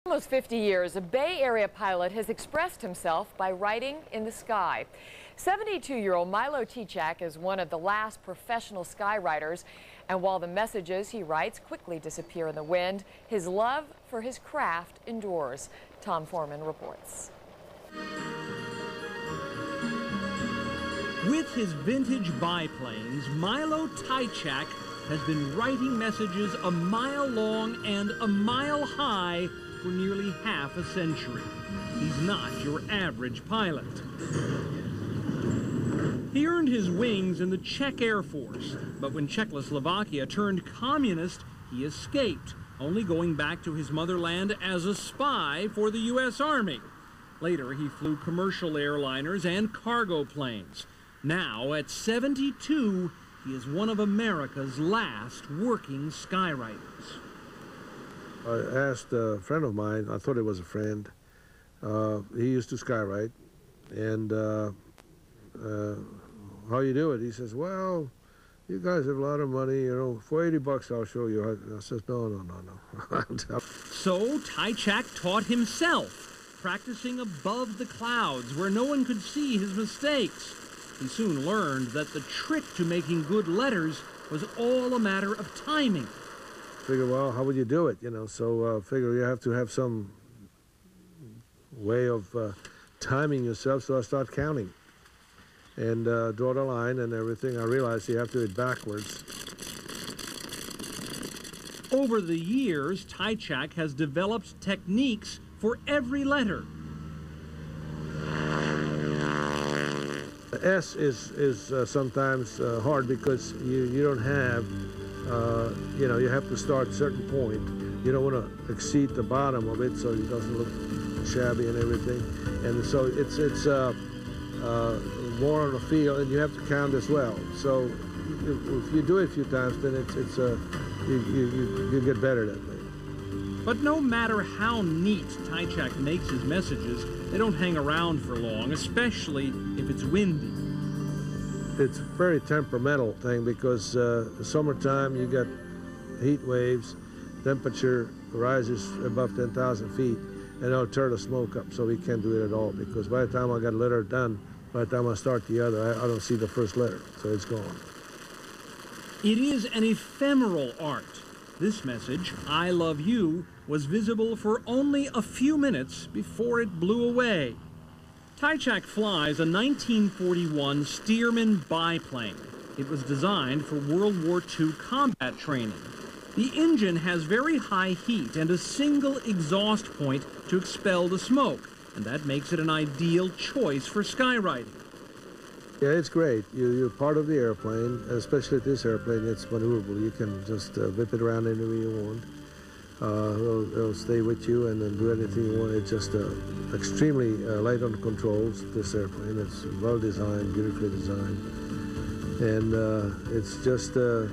Almost 50 years, a Bay Area pilot has expressed himself by writing in the sky. 72-year-old Milo Tichacek is one of the last professional skywriters, and while the messages he writes quickly disappear in the wind, his love for his craft endures. Tom Foreman reports. With his vintage biplanes, Milo Tichacek has been writing messages a mile long and a mile high for nearly half a century. He's not your average pilot. He earned his wings in the Czeq Air Force, but when Czechoslovakia turned communist, he escaped, only going back to his motherland as a spy for the U.S. Army. Later, he flew commercial airliners and cargo planes. Now, at 72, he is one of America's last working skywriters. I asked a friend of mine, I thought it was a friend, he used to skywrite, and how you do it? He says, well, you guys have a lot of money, you know, for 80 bucks I'll show you. I says, no. So Tichacek taught himself, practicing above the clouds where no one could see his mistakes. He soon learned that the trick to making good letters was all a matter of timing. Figure, well, how would you do it, you know? So figure you have to have some way of timing yourself, so I start counting and draw the line and everything. I realized you have to do it backwards. Over the years, Tichacek has developed techniques for every letter. S is sometimes hard because you don't have, you know, you have to start a certain point. You don't want to exceed the bottom of it so it doesn't look shabby and everything. And so it's more on the feel, and you have to count as well. So if you do it a few times, then you get better that way. But no matter how neat Tichacek makes his messages, they don't hang around for long, especially if it's windy. It's a very temperamental thing because summertime you get heat waves, temperature rises above 10,000 feet, and it'll turn the smoke up, so we can't do it at all because by the time I got a letter done, by the time I start the other, I don't see the first letter, so it's gone. It is an ephemeral art. This message, I love you, was visible for only a few minutes before it blew away. Tichacek flies a 1941 Stearman biplane. It was designed for World War II combat training. The engine has very high heat and a single exhaust point to expel the smoke, and that makes it an ideal choice for skywriting. Yeah, it's great. You're part of the airplane, especially this airplane. It's maneuverable. You can just whip it around any way you want. It'll stay with you and then do anything you want. It's just extremely light on the controls, this airplane. It's well designed, beautifully designed. And it's just a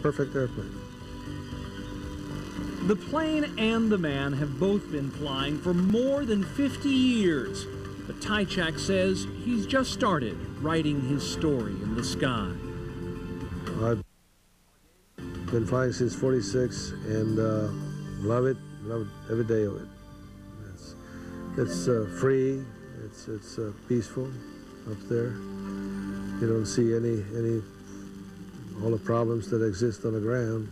perfect airplane. The plane and the man have both been flying for more than 50 years. But Tichacek says he's just started writing his story in the sky. I've been flying since '46 and love it every day of it. It's free, it's peaceful up there. You don't see all the problems that exist on the ground.